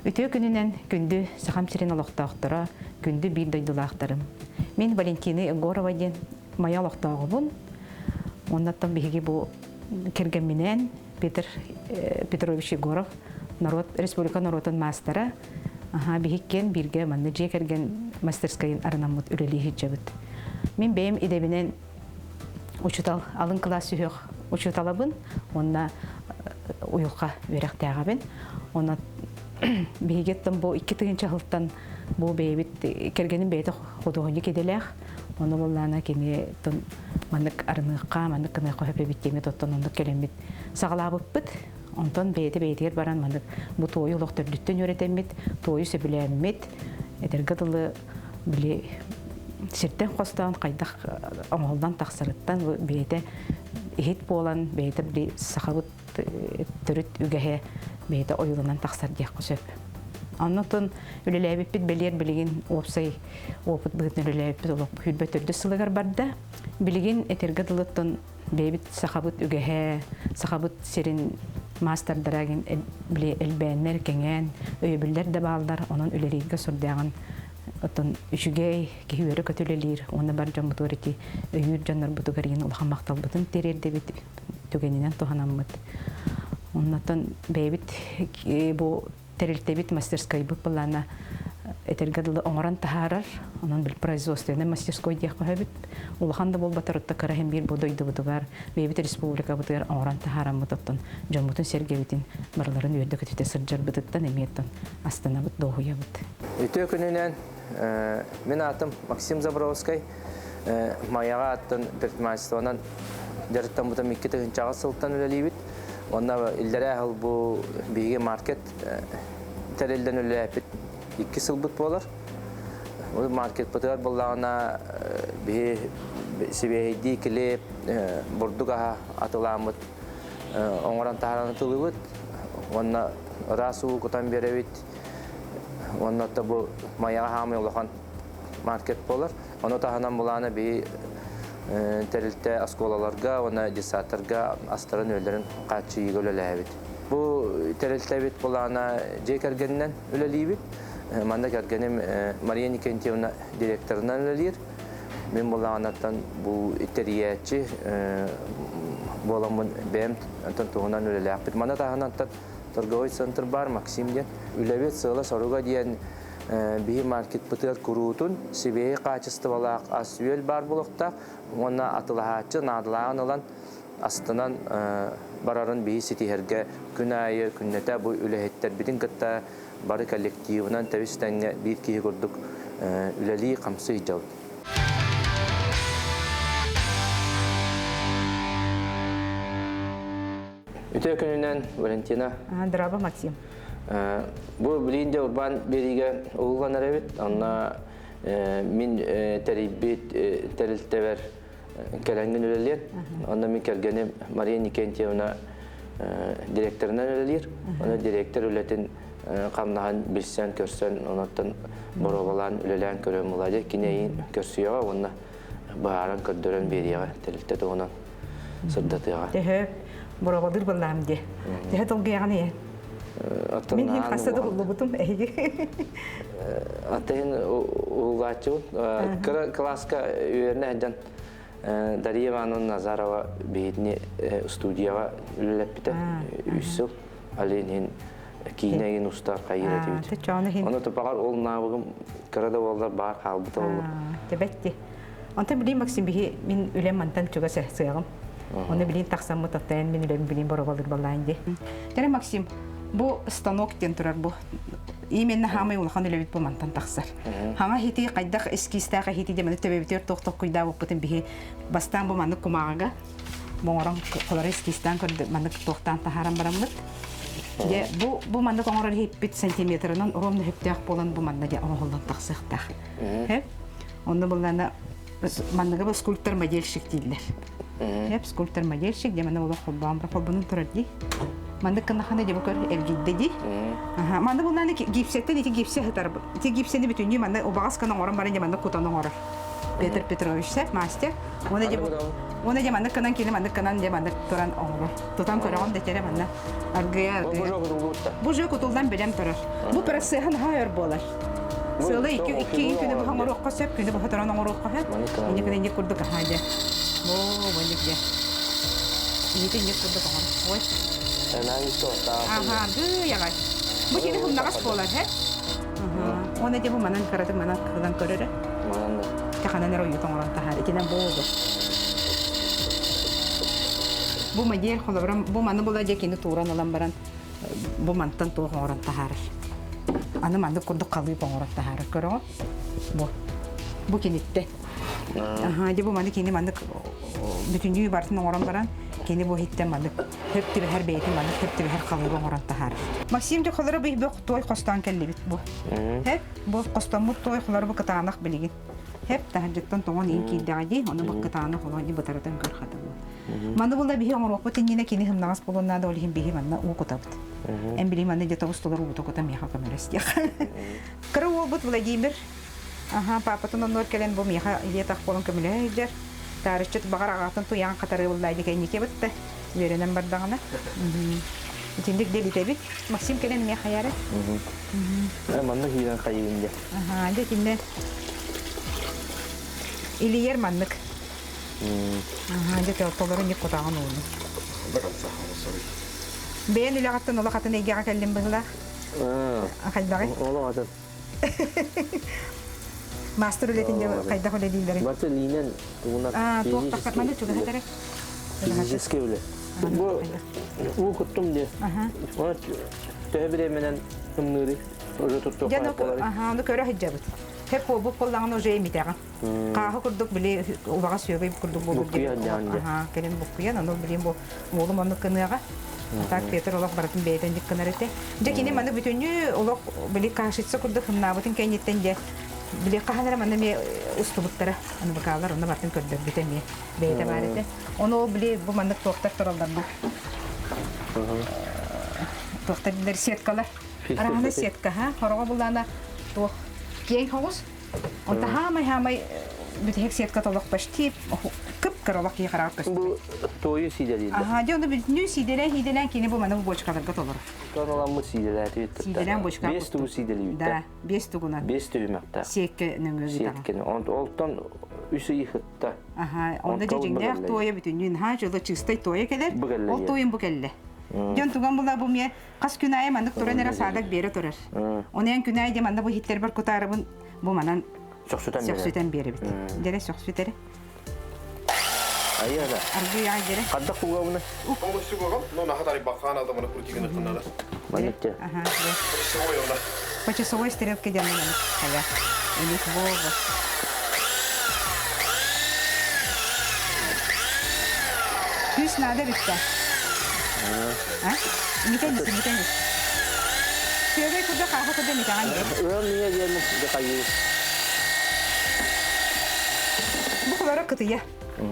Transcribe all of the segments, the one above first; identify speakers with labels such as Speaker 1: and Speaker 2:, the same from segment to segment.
Speaker 1: Үтө күнүнен күндү сахам сирен олоқтақтыра, күндү бир дойдулақтарым. Мен Валентина Егорова ден мая олоқтағыбын. Оннаттан биһиги бу кирген менен Петр Петрович Егоров, Республика народын мастера. Бихиккен бирге манны же керген мастерскайын арынамыт үлелихи жабыт. Мен бейім идебінен учутал, алын класс үйек учуталабын, онна уюлға веректағабын. Онна бейгеттен бұл 2 тыгынча хылттан бұл бейбіт кергенін бейті қодуғыны кеделек. Оны боллана кеме маннык арыныққа, маннык кыныққа хөпе биттеме тоттан ондық келемет сағалабып бұд. Онтон бейті баран маннык бұл тойы ұлық түрліттен өретемет, тойы сөбілемет, әдергіділі біле сиртен қостан, қайдақ оңылдан тақсырыттан бейті ехет болан, бейті біле сақабыт түріт үгәе бейті ойылынан тақсар дек қосып. Аннотон үлеләбіппет білер білеген опсай опыт бұғытын үлеләбіппет олық хүлбет үрді сылығар барды. Білеген әтергіділіттен бейбіт сақабыт үгәе, сақабыт серін мастердарагин биле элбәннәр кеңән, өйбүлләр дә балдар, onun үлеләргә сұрдаган отон үчүгәй киһүре көтөлелер, оны бар жамбутырки өйүр жаннар бутугарыгын улхан мактал бутын терерде бит түгенинен тоханаммыт. Оннан бәйбит бу терелте бит мастерской бу плана этергәдәле оңран тахарар, onun бил производственный мастерской дия кабит. Улхан да болбатырытта караһым бир бодойды бутугар, бәйбит республика бутугар оңран тахарам бутуттан, жамбутун сергебитин барларын өйдө көтүтө сыржар бутуттан эметтен астана бут догуя бут.
Speaker 2: Өтө күнүнен мен атым Максим Забровский, маяга аттан предпринимательствонан жарыттан бутам 2 тыгынчага сылтан үлелибит. Онда илдере хыл бу биге маркет терелден үлелепит 2 сылбыт болар. Ол маркет бутугар боллагына би себейди клеп бурдуга атыламыт оңоран таараны тылыбыт. Онда расу кутан беребит. Онда бу маяга хамы улахан маркет болар. Оны таханан буланы би терилте асколаларга, оны десаторга астырын өлөрүн качы игөлөлөбүт. Бу терилте бит буланы жекергеннен үлелибит. Манда кергеним Мария Никентьевна директорунан үлелир. Мен булганаттан бу итериячи боламын бем антон тугунан үлелөбүт. Манда таханаттан торговый центр бар Максим ден үлебет сыла соруга диен би маркет бутыр курутун себе качестволак асвел бар булукта оны атылахачы надлаган алан астынан барарын би ситихерге күнайы күннете бу үлехеттер бидин кытта бары коллективынан тавистенге бир кии көрдүк үлели камсы жау. Үтө күнүнен Валентина.
Speaker 1: Драба Максим.
Speaker 2: Бу билинде урбан бериге улганар эбит. Анна мин терибит терилтебер келенген үлелер. Анна мин кергенем Мария Никентьевна директорунан үлелер. Аны директор үлетин камнахан билсен көрсен, онаттан боробалан үлелен көрөм булади. Кинейин көрсүйөга онна бааран көрдөрөн бериге терилте тоонан сырдатыга.
Speaker 1: Техе боробалдыр баламди. Техе толгыяганы. Мен хим хасада булбутум эги.
Speaker 2: Атын угачу класска үйөрүнө жан Дарьеваның Назарова бейдіне студияға үлілеппіті үйсіл. Алейін кейінеген ұстар қайыр әтебет. Оны тұпағар ол набығым кірді олар бар қалбыты олар.
Speaker 1: Дебетті. Онта білейін Максим бейі мен үлем мантан чуға сығым. Оны білейін тақсам мұтақтайын мен үлем білейін бұры болыр балайын де. Дәрі Максим, бұл станок ден тұрар бұл. Именно хамай улахан үлебет бұл мантан тақсар. Хама хити қайдақ эскистаға хити демені төбебетер тоқтық құйда бұппытын бейі бастан бұл мандық құмағаға. Бұңыран қолары эскистан көрді мандық тоқтан тахаран барамдыр. Бұл мандық оңырар хеппет сантиметрынан ромны хептеақ болан бұл мандық оңғылдан тақсықтақ. Онды бұлдана мандығы бұл скульптор модельшік дейділер. Скульптор модельшік демені олы қолбанын тұрар дей. Мандык канахана деп көр элгидди. Манда булнаны гипсеттен ити гипсе хатар. Ити гипсени бүтүнү манда обагас канан оран барын манда кутанын орар. Петр Петрович сеп мастер. Оны же мандык канан киле мандык канан же мандык туран оңру. Тутан көрөгөн детере манна. Аргыя. Бу жок утулдан белем турар. Бу пресехан хайыр болар. Сылы iki күнү бу хаңорокка сеп күнү бу туран оңрокка хеп. Эне кенен же курдук хаҗа. Бу бондик же. Ите не курдук хан. Ой. Ага, бу ягай. Бу кене хумнагас болар хеп. Ага. Оны же бу манан карады манан кырдан көрөрө.
Speaker 2: Манан.
Speaker 1: Таханан ро ютоңран тахар. Итенен болду. Бу мадер холобрам бу маны була жекини туран алам баран бу мантан туу хорон тахар. Аны манды курдук калый боңорот тахар көрө. Бу кинитте. Аха, же бу маны кини манды бүтүнүү бартын орон баран кини бу хитте манды хепти бер бейти манды хепти бер калый боңорот тахар. Максим же холора бу той костан келли бит бу. Хеп бу костан мут той холора бу катанак билигин. Hep tahajjuddan toğun in kildaji onu bakkatana holani bataratan karxatam. Mandu bulda bihi omroqo tinine kini himnas bolonna da olihim bihi manna u kotabt. En bili manne jeta ustolar u tokotam yaha kamerasya. Karo but Vladimir. Aha papatun onor kelen bu miha ile tak polon kamelejer. Tarıçıt bagar ağatın tu yan qatarı buldaydı kenike bitti. Verenen bardağına. İçindik deli tabi. Maksim kelen miha yare.
Speaker 2: Manna hiran kayınca.
Speaker 1: Aha de tinne İliyer manlık. Aha, de toların yık kotağın oğlu.
Speaker 3: Bakalım sahalı soruyu.
Speaker 1: Ben öyle kattın, ola kattın egeğe keldim bıhla. Akaydağı.
Speaker 2: Ola katın.
Speaker 1: Master ületince kaydak öyle değilleri.
Speaker 2: Batı linen tuğunak.
Speaker 1: Tuğuk takar, bana çok hederek.
Speaker 2: Fiziski öyle. Bu kuttum diye. Ona tövbe demeden hımnırı. Orada tuttuk.
Speaker 1: Aha, onu köre hicabıt. Hep bu kullanın o şeyi mitağı. Kahı kurduk bile uvağa söyleyip kurduk bu.
Speaker 2: Bukuyan yani.
Speaker 1: Aha, kelin bukuyan onu bileyim bu oğlum onu kınığa. Tak Peter olak baratın beyden dik kınar ete. Cekine manı bütünü olak bile karşıtsa kurduk hımnabatın kenyetten de bile kahalara manı me ustubutlara onu bakarlar onu baratın kurduk bütünü beyde var ete. Onu bile bu manı toktar torallar bu. Toktar bilir setkalar. Arahanda setka ha. Horoğa bulana tok. Gen havuz. Onta hamay bütün set katalog baştip kıp karalak yıkarak kıstı.
Speaker 2: Bu toyu sideli.
Speaker 1: Aha, diyor da bütün sidelen hidelen kini bu manavı boşkalar katılır.
Speaker 2: Kanalan mı sideler?
Speaker 1: Sidelen boşkal.
Speaker 2: Beş tuğu sideli.
Speaker 1: Da, beş tuğuna.
Speaker 2: Beş tuğu makta.
Speaker 1: Sekke nöngözü tamam.
Speaker 2: Sekke. Oltan üsü yıkıtta.
Speaker 1: Aha, onda cicinde toya bütün gün ha jolu çistay toya gelir. O toyun bu kelle. Diyor tuğan bula bu miye kas günaya mandık toranera sadak beri torar. Onu en günaya de manda bu hitler bir kutarabın bu manan Söksüten beri bit. Dere söksütere.
Speaker 2: Ayya da.
Speaker 1: Argu ya dere.
Speaker 2: Kadda kuga bunu.
Speaker 3: Onu sigurgam. No nahatari bakana da bana kurki gönül kınada.
Speaker 2: Manitça.
Speaker 1: Aha.
Speaker 3: Soy onda.
Speaker 1: Paça soğuk istirel ki canım. Kaya. Elik boğu. Hüs nade bitti. Ha? Mitenis. Şöyle kuda kahve kuda mitenis.
Speaker 2: Ulan niye gelmek kayı?
Speaker 1: Bu kadar kıtıya.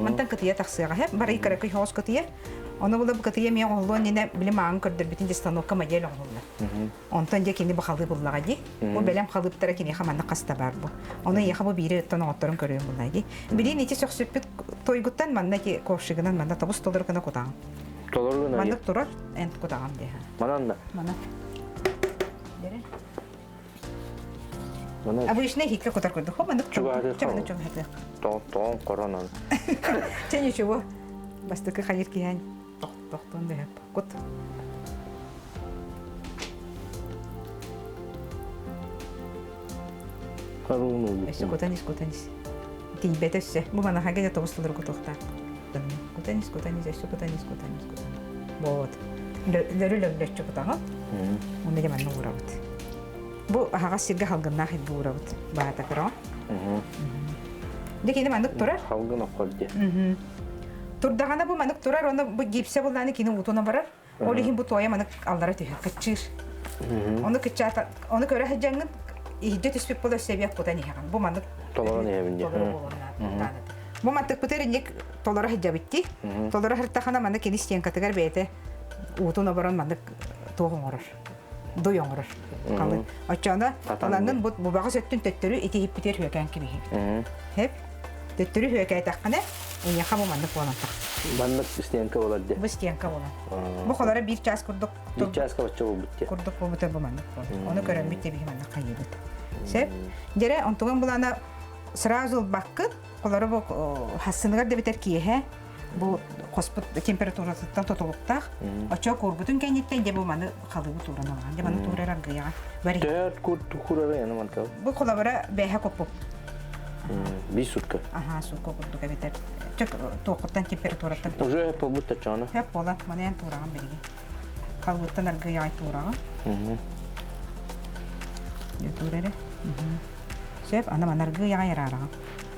Speaker 1: Mantan kıtıya taksıya hep bari karakay hoş kıtıya. Onu bulup kıtıya miye oğlan yine bilim ağın kırdır bütün cistanokka majel oğlan. Ondan önce kendi bakhalı bullağı di. Bu belem kalıp tara kini hamanda kasta var bu. Onu yaha bu biri tan oturun körüyor bullağı di. Bilin içi çok süpüt toyguttan manda ki koşuğundan manda tabus tolur kana kutağın.
Speaker 2: Tolur kana.
Speaker 1: Manda turar en kutağın diye.
Speaker 2: Manan da.
Speaker 1: Mana. Dere.
Speaker 2: Mana.
Speaker 1: Abu işne hikle kutar kurdu. Ho manda çok. Çabuk çok hikle.
Speaker 2: Ton korona.
Speaker 1: Çeni şu. Bastı ki hayır ki yani. Ton de hep. Kut.
Speaker 2: Karunu.
Speaker 1: Kutanis. Tibetesse. Bu bana hangi tabusları kutukta. Kutanis. Bot. Lörü çokta. Onu da manno uğravat. Bu haga sirga halgın nahid bu uğravat. Bahata karo. Deki de mandık turar.
Speaker 2: Halgın okuldu.
Speaker 1: Turdağına bu mandık turar. Onu bu gipse bulanı kini utuna varar. Olihin bu toya mandık allara tüyür. Kaçır. Onu kıçata. Onu köre hacangın. İhdet üspük bulu seviyak kutani hagan. Bu mandık.
Speaker 2: Tolara ne yapınca?
Speaker 1: Bu mantık bu terinik tolara hacca bitti. Tolara hırtağına mandık kini isteyen kategar beyte. Utuna varan mandık toğun orar. Doyun orar. Kalın. Açığında alanın bu bağı söttün töttürü eti hip biter hüyeken gibi. Hep. Төттүрү хөкәй таққаны, уйя қаму манды болан тақ.
Speaker 2: Маннык стенка болады.
Speaker 1: Бұл стенка болан. Бұл қолары бір час күрдік.
Speaker 2: Bir çaska batça bu bitti.
Speaker 1: Күрдік бұл бұты бұл манды болан. Оны көрін бітті бейі манды қайылды. Сеп, дере, онтуған бұлана сразу баққын, қолары бұл хасынығар да бітер кие, бұл қоспыт температурасыттан тотылықтақ, очо көрбүтін кәнеттен де бұл манды қалығы туран алған. Де манды турар аңғыяға.
Speaker 2: Dört kurara yanı mantığı.
Speaker 1: Бұл қолары бәйі көпіп.
Speaker 2: Bir sutka.
Speaker 1: Ага, сука курдук бетер. Чөк тоқыттан температураттан.
Speaker 2: Уже побыта чана.
Speaker 1: Хеп бола, манен тураган берге. Калбыттан аргы яй турага. Ютурере. Сеп ана манаргы яй рарага.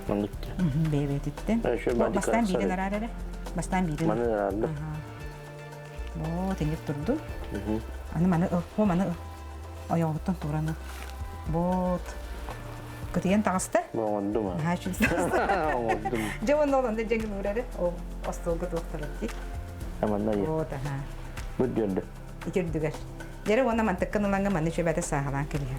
Speaker 2: Manlıktı.
Speaker 1: Бебетиттен.
Speaker 2: Şöyle ben
Speaker 1: Бастан
Speaker 2: dikkat
Speaker 1: биден арарере. Бастан биден.
Speaker 2: Bana herhalde.
Speaker 1: О, теңеп турду. Аны маны хо маны аяғыттан тураны. Вот. Көтеген тағысты?
Speaker 2: Oldu mu?
Speaker 1: Ha, şu
Speaker 2: Oldu mu?
Speaker 1: Cevon olan da cengi nurere. O astolga doktorat di.
Speaker 2: Hemen ne ya?
Speaker 1: O da ha.
Speaker 2: Bu diyordu.
Speaker 1: İçirdiler. Yere ona mantıklı olan manı şu bete sahalan kiliyor.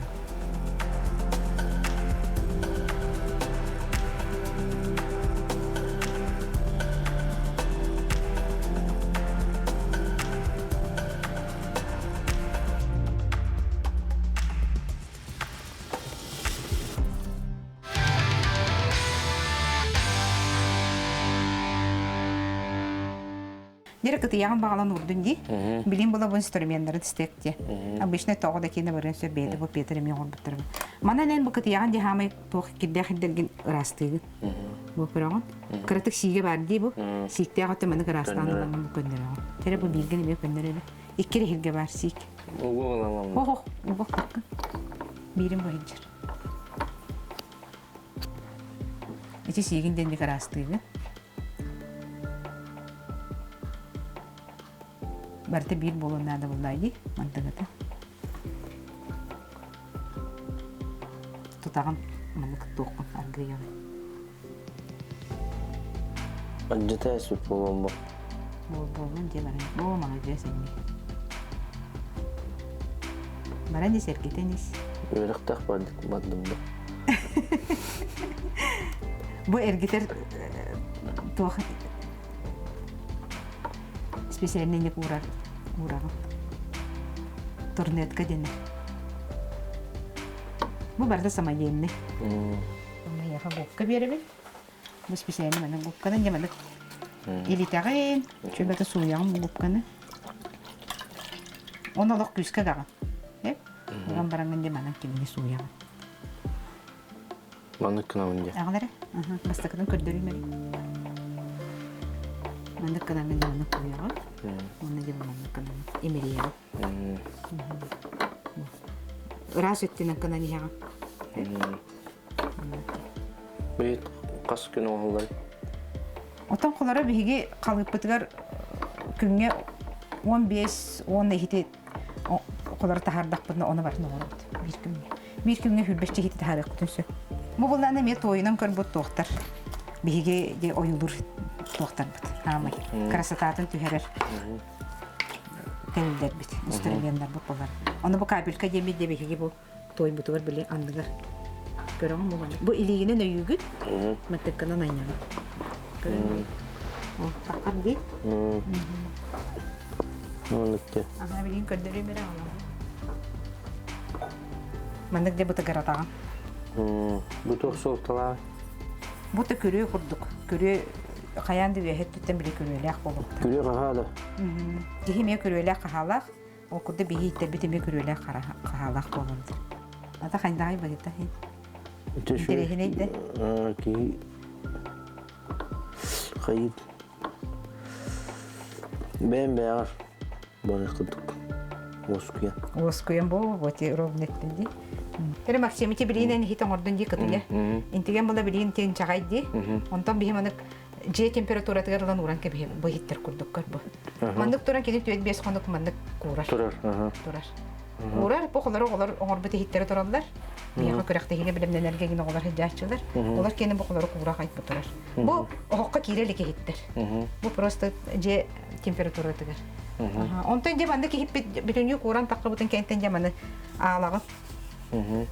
Speaker 1: Дирек кытыяган багалан урдун ди. Билим була бу инструменттер тестекте. Обычно тогда кине барен сөбеди бу Петр мен горбуттар. Мана нен бу кытыяган ди хамай тох кидде хиддерген растыгы. Бу прогон. Кыртык сиге бар ди бу. Сикте агаты мен растандан бу көндөрө. Тере бу билген мен көндөрө. Иккире хилге бар сик. Хо, бу какка. Бирим бу хиджер. Эти сиген ден ди растыгы. Berarti bir bolon nada bulaydi, mantagata. Tutagan manak tukon agriya.
Speaker 2: Acıta esip bolon bu.
Speaker 1: Bolon je barang, bo mana je seni. Barang di serkitenis.
Speaker 2: Öyle tak bardık badım da.
Speaker 1: Bu ergiter tuh spesialnya nya kurang. Tornet ka din. Bu berarti sama yen ne. Ama ya ka bukka bir be. Bu spesialnya mana bukka dan jaman. İlitarin. Coba ta suyang bukka ne. Ona lok küska ga. Hep. Barang-barang di mana kini suyang.
Speaker 2: Manlık kınavınca.
Speaker 1: Ağları. Basta kadın kördürü meri. Mandık kadar ben de onu koyuyorum. Onu da mandık kadar emiriyorum. Raz ettiğin kadar niye?
Speaker 2: Bir kas günü oldu.
Speaker 1: Otan kollara bir hige kalıp bitiler günge 15-10 hiti kollara tahardak bunda onu var ne olur. Bir günge hülbeşçe hiti tahardak bütünsü. Bu bundan ne toyunum körbut doktor. Bir hige de oyulur doktor bit. Hamay. Krasatатын tüherer. Kendiler bit. İnstrümanlar bu kollar. Onu bu kabilka demi de bir hige bu toy butu var bile andıgar. Görüyor musun bu? Bu iliğinin öykü. Matıkkının aynı. Oh, takar değil.
Speaker 2: Manlıktı.
Speaker 1: Aha, bilin kördürü mera ona. Mandık de bu tagarata.
Speaker 2: Bu çok soğuktalar.
Speaker 1: Bu da körüğü kurduk. Körüğü kayandı ve hep tütten bile körüğüyle akboluk.
Speaker 2: Gülüyor hala.
Speaker 1: Dihime körüğüyle kahalak. O kurda bir hitte bitime körüğüyle kahalak bolundu. Ata kayındağı bagita. Derehi neydi?
Speaker 2: Ki kayıt. Ben beyar. Bana kıldık. Oskuyan.
Speaker 1: Oskuyan bu, bote rovnetledi. Tere maksimiti bilinen hitan ordun di katuya. İntigen bula bilin tin çakaydı. Ondan bihimanak C temperatura tıgarılan uğran ki bu hitter kurduk kar bu. Mandık turan kedip tüyet biyas konduk mandık kurar.
Speaker 2: Turar.
Speaker 1: Turar. Kurar bu kolları olar orbete hittere turarlar. Biyağı kürekte hile bilimden ergegin olar hicatçılar. Olar kendi bu kolları kura kayıp bu turar. Bu oğukka kirelike hitter. Bu prosta C temperatura tıgar. Ondan jamanda ki hip bütün kuran takla butun kenten jamanda ağlağı.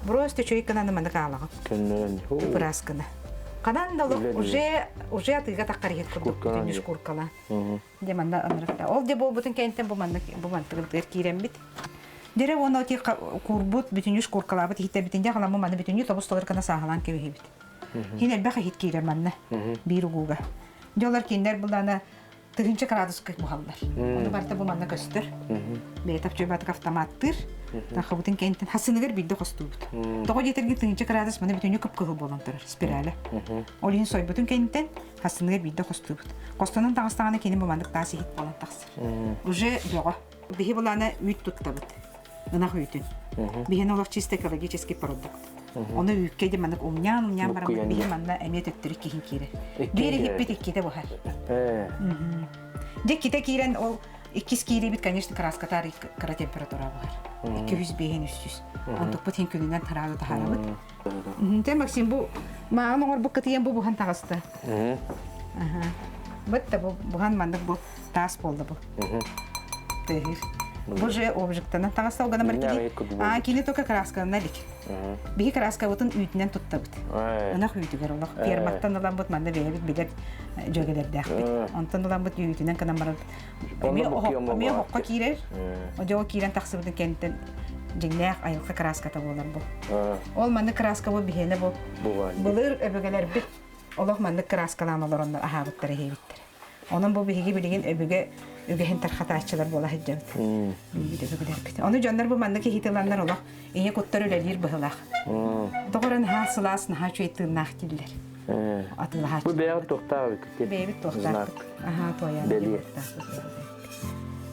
Speaker 1: Просто чойкана на манакалага.
Speaker 2: Кеннен.
Speaker 1: Праскана. Канан да уже атыга таккарыгыт курдук бүтүнүш куркала. Деманда анырыкта. Ол де болбутун кенттен бумандыгыр кирен бит. Дере оны ти курбут бүтүнүш куркалабыт хитте битинде халамы маны бүтүнү тобус толар кана сагалан кебит. Хинер баха хит кирен манна. Биругуга. Жолар киндер булдана 4 градуска бухаллар. Оны барта буманна көстөр. Бетап жөбат автоматтыр. Тахабытын кенттен хасыныгыр бидде костубут. Того жетерге 4 градус маны бүтүнү кып-кыгыл болонтыр спирале. Олин сойбутун кенттен хасыныгыр бидде костубут. Костонун тагыстаганы кени бумандык таасы хит болон таксыр. Уже жого. Бихи буланы үт туттабыт. Ына хүйтүн. Бихин олар чисто экологический продукт. Оны үкке де мандык умнян барам бихи манна эмет өттүрүк кихин кире. Бери гиппит икките бухар. Де ките кирен ол 2 кире бит, конечно, краскатар кара температура бухар. 200 бехин 300. Антук бутин күнүнөн тарабы тахарабыт. Те Максим бу маған оңор бу кытыен бу бухан тагысты. Бытта бу бухан мандык бу таас болду бу. Тегир. Бу же обжектана тагыста олгана баркиди. Кини только краска налик. Биги краска бутун үтүнөн туттабыт. Ана хүйтүгөр олох. Перматтан улан бут манда бебит билет жөгелердәк. Онтан улан бут үтүнөн канан барат. Ми хокка кирер. Ожо кирен таксыбытын кенттен жеңнәк айылка краска табылар бу. Ол манда краска бу бихене бу. Булыр өбөгелер бит. Олох манда краскаламалар ондар ахабыттары хебиттер. Onun bu bihi bilgin ögehen tarxataççılar bola həcəb. Onu canlar bu mandaki hitilanlar ola. Eye kottar öləlir bıhılaq. Doğran hasılasın ha çöytün naxtiller. Atıla haç.
Speaker 2: Bu beyaz toxtar.
Speaker 1: Beyaz toxtar. Aha toya.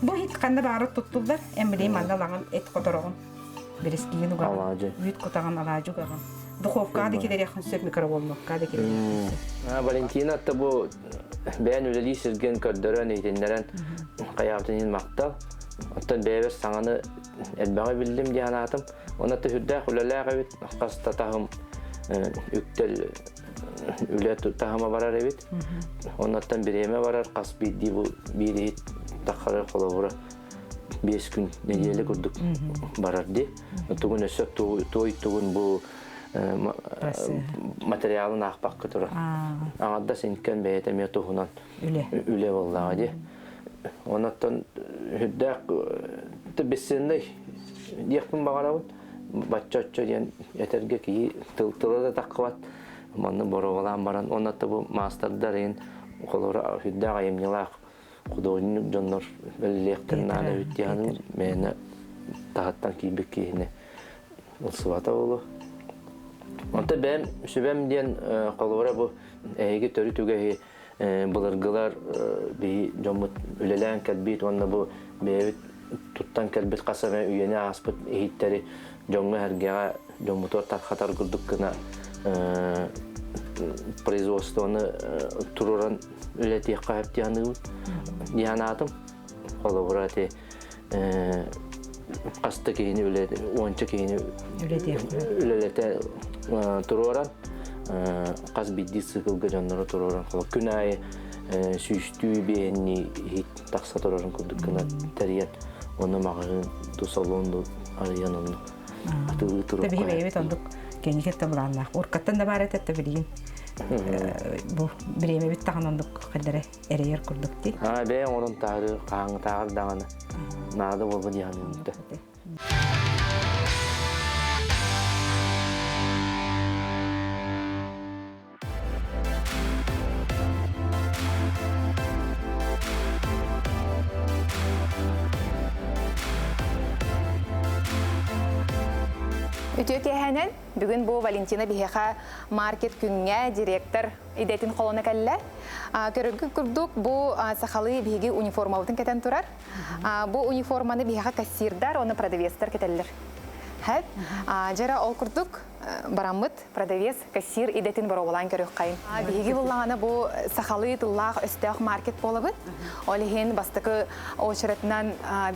Speaker 1: Bu hit qanda barı tuttular. Emri manda lağın et qotorağın. Bereskiyin uğa. Büyük qotağın alacı uğa. Духовка декилер яхан сөп микроволновка декилер.
Speaker 2: Валентина та бу бән үлели сирген көрдөрөн эйтендерен каяптын мактал. Оттан бәбер саңаны элбәгә билдим диянатым. Оны та хүрдә хулалага бит каста тагым үктел үле тагыма барар бит. Оннан биреме барар каспи ди бу бири тахары колобура 5 күн неделе күрдүк барар ди. Тугун өсөк той тугун бу материалын ақпақ көтірі. Аңадда сенкен бәйеті метуғынан үле болдағы де. Онаттан хүддәк бессендай дияқпын бағарауын. Батча-отча ден етерге кейі тылы да таққыват. Манны бору баран. Онатта бұл мастардар ең қолыры хүддәк айымнелақ құдойының жонлар бәлілектірін ана өттіғаның мені тағаттан кейбек кейіне ұлсывата болу. Онта бәм сүбәм ден қолуыра бұл әйге төрі түгәйі бұлырғылар бей жомыт үлелән кәлбейт, онда бұл бәйбіт тұттан кәлбейт қасаме үйене аспыт ейттері жомы әргеға жомытор тарқатар күрдік кіна производствоны тұруран үлетек қайып диянатым қолуыра те қасты кейіні үлеті, ончы кейіні үлелеті тұроран, қаз бидді сықылғы жанлары тұроран қылы. Күн айы сүйістүй бейінні тақса тұроран күрдік күні тәриян. Оны мағырын тұсалуынды арыян оны атылығы тұрып қайып.
Speaker 1: Табиғи бейбет ондық кенекетті бұланлақ. Орқаттан да бар әтетті білейін. Бұл біреме бет тағын ондық қадары әрейер күрдік dey.
Speaker 2: Бәйін оның тағы қаңы тағыр дағаны нағды болғы дейяны өңді.
Speaker 4: Ütüök ehenen, bugün bu Valentina Biheqa market küngə direktor idetin kolona kelle. Körüngü kurduk bu sahalı bihegi uniformavutun keten turar. Bu uniformanı Biheqa kassirdar, onu prodavestar keteller. Hep, jara ol kurduk baramıt prodavес kassir idetin barovalan körük kayın. Bihegi bullağına bu sahalı tıllağ östəq market bolabıt. Olihin bastıkı oşıratından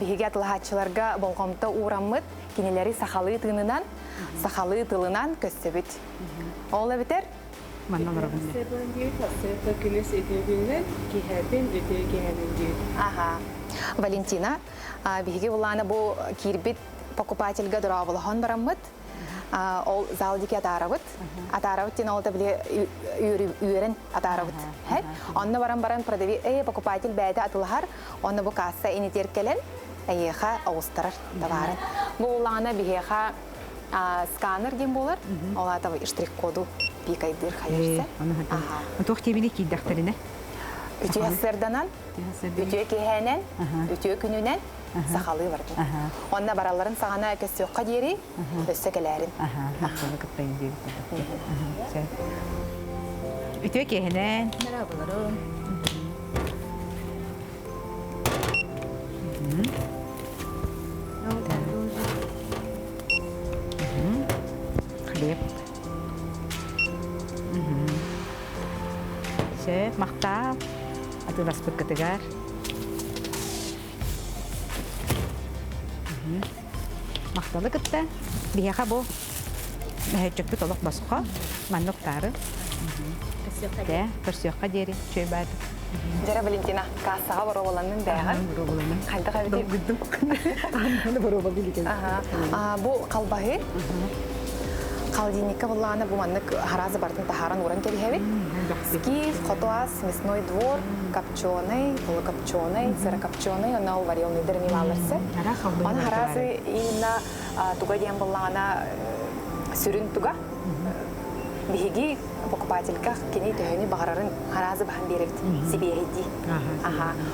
Speaker 4: bihegi atılağatçılarga bolğamta uğramıt. Kinileri sahalı tığınından, sahalı tılından köstebit. Ola biter?
Speaker 1: Mannalara bunu.
Speaker 5: Sebon diyor, tasarrufta güneş ödüğünden kiherden ödüğü kiherden diyor.
Speaker 4: Aha. Valentina, bihigi bullana bu kirbit покупательга дроволхон бараммыт. ол залдики атарабыт. Атарабыт тен ол да биле үйрен атарабыт. Онна баран покупатель бәйді атылар, онна бу касса инетер келен, әйеха ауыстырар товарын. Бу улана бихеха сканер дем болар, ола табы штрих-коду пикайдыр хайырса.
Speaker 1: Тоқ тебелі кейдақтарына?
Speaker 4: Үтü ясырданан, үтü кехенен, үтü күнүнен сахалы барды. Онна бараларын сағана көсөкка дери, өссө келерин.
Speaker 1: Үтü кехенен. Хлеб. Мақтап, атылас бүккітігер. Мақталы күтті. Бияға бұл. Мәхетчік бүт олық басуға. Маннықтары. Көрсіоққа дері. Чөй бәді.
Speaker 4: Жара Валентина, кассаға барабаланның бәғін. Қайда қайда Бұл қалбағы. Қалдиника буллана бу маннык харазы бартын тахаран уран кебихеби. Скиф, хотуас, мясной двор, копченый, полукопченый, сырокопченый, он на вареный дырми малырсы. Он харазы именно туга дем буллана сүрін туга. Бихиги покупателька кені төхөні бағарарын харазы бахан беректі себе хеди.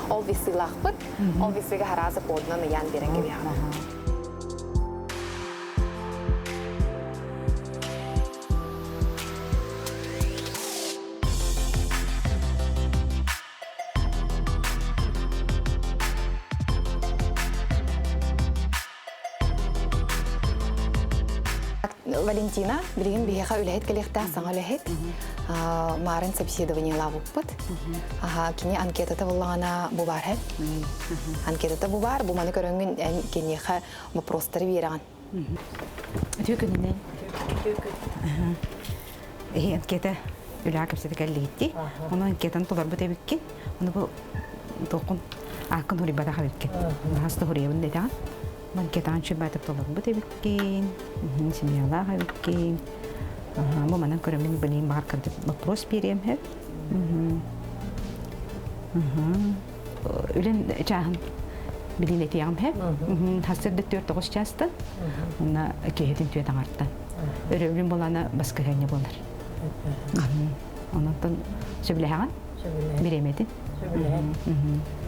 Speaker 4: Ол весилах быт, ол весига харазы поднан ян берен кебиха. Валентина, билген бияха үләһет келехтә саңа үләһет. Марын собеседование лабыппыт. Кини анкетата булгана бу бар һәм. Анкетата бу бар, бу маны көрөнгөн кенеха вопростары бирәгән.
Speaker 1: Төкөннән. Анкета үләһә кепсәтә кәллетти. Оны анкетаны тулар бу тебекке. Оны бу токун акын хури бада хәбекке. Хаста хури бу дәдә. Анкетаны чөбәтеп тулар бу тебеккен. Семьяла хәбеккен. Бу маны көрөнгөн белем бар кырды. Вопрос берем һәм. Үлен чаһын билет ягым һәм. Хәсәрдә 4-9 часты. Уна кеһетин төйә таңарттан. Өрөбүн болана баска хәне болар. Онтон сөйләгән. Биремедин.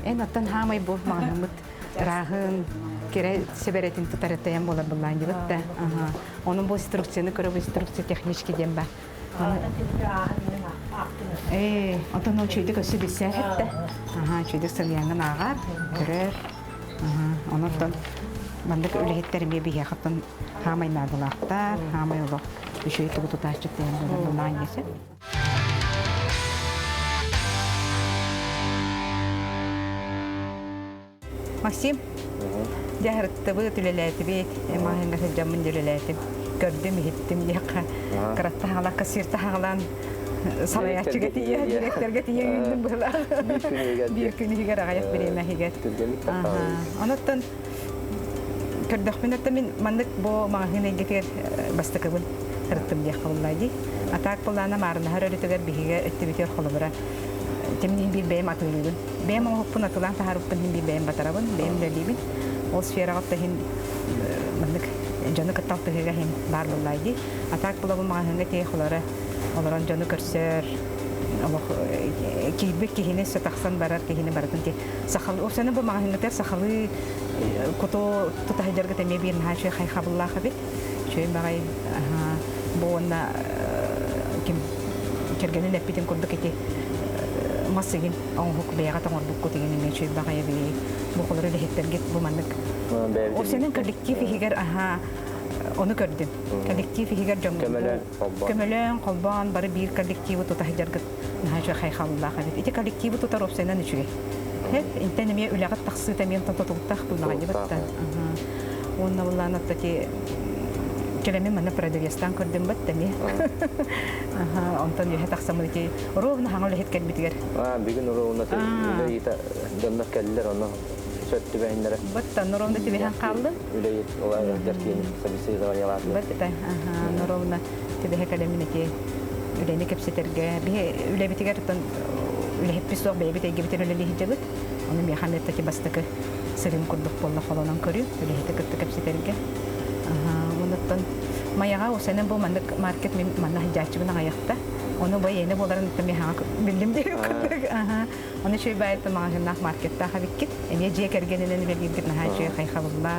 Speaker 1: Эн аттан хамай бу магнумут рахын кере себеретин тутараттан болар булган дибетте. Onun bu instruksiyonu көрөп инструкция технический дем бар. Антон очойды көсү бисер хетте. Чойды сырянган агар көрөр. Онтон мандык үлехеттериме бие хаттан хамай надылактар, хамай олох үшөй тугу тутачык деген булган несе. Максим, жахыртты бұл түлеләті бейт, эмағынға сәджамын түлеләті. Көрдім, еттім, яққа, қыратта ғала, қасырта ғалан, салаячыға тие, директорға тие үйіндім бұла. Bir күні хигер ағаяқ береме хигер. Оныттан, көрдіқпен өтті мен мандық бұл мағын әйгетер бастықы бұл қырыттым яққа бұллайды. Атақ бұллана мағырына хар өрітігер бігіге өтті бітер қолы бұра. Темнин bir beyim atılıyordun. Beyim ama hukukun atılan taharrupun bir beyim batarabın, beyim dölübün. O sferağıp da hem canı kıttaltığı hem barlılaydı. Atak bulabın mağazında teyxuları olaran canı körsör. Kiybek kihine sötaksan barar kihine baratın ki. Sakhalı, o sene bu mağazında sakhalı kutu tutahıcargı temeye bir nahşe xayxabıllağı bit. Şöyle bağay bu onda kim kergenin epitin kurduk eti. Masıgın onhuk beyağa tamar bukku tegeni meçhul bakaya bi bu kolları lehetterget bu manlık. O senin kolektif higer onu gördüm. Kolektif higer cam. Kömelen kolban bari bir kolektif tutahjarget nahşe xayxallah xabit. İti kolektif tutarop senin içi. Hep intennemiye ulagat taxsı temiyen tatutaq bulmağa dibatta. Onun vallahi nattaki كلامي من براديستان كردم بتمي أنتونيو هتاخ سامدكي روبنا هنقول هيت كلمة تجار
Speaker 2: بيجون روبنا تيجي دمنا كلر أنا söttü beyinlere.
Speaker 1: Бытта Нуровна тебе қалды.
Speaker 2: Üleyit olay derken собеседованиялар.
Speaker 1: Бытта, Нуровна тебе калеминеке үлени кепсетерге, бие үлебитигер тон үлеп бисок бебит эгебитер үлели хижабыт. Оны мехаметта ки бастыкы сырым курдук болла холонан көрү, үлехите кытты кепсетерге. Онуттан маяга осенен бу мандык маркет мен манна хижачыбына аякта. Onu bu yeni boların tabii bildim diye kurduk. Onu şey bayıttı mağazanlar markette habikit. Emiye cekergeninin bir gidip naha şey kayxalılla.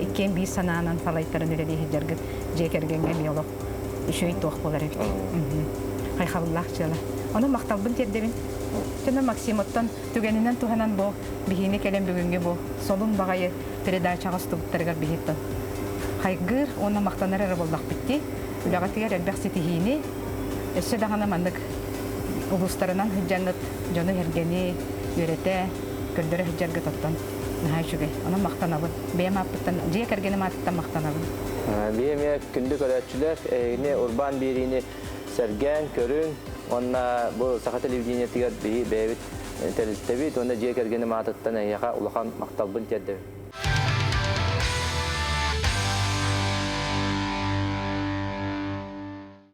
Speaker 1: İkken bir sananın falaytların öyle diye hicirgit. Cekergenge miyolog. Şöyle toq bolar evet. Kayxalılla çala. Onu maktabın terdebin. Çünkü Maksimottan tügeninden tuhanan bu bihini kelem bugünkü bu. Solun bağayı передача гастыптарга бихиттен. Хайгыр оны мактанар ара болдак битти. Үлөгатыгер элбек сетихини эссе дагана мандык облустарынан хыджанат жону хергени үйрете көрдөрө хыджарга тоттон. Нахайшуге. Оны мактанабын. Бемаптан жие кергени маттан мактанабын.
Speaker 2: Биеме күндүк öğretçiler ne urban birini sergen körün onna bu saha televizyonetiger bir bebit televizyon onda jie kergeni matattan yaqa ulakan maktabın tedde.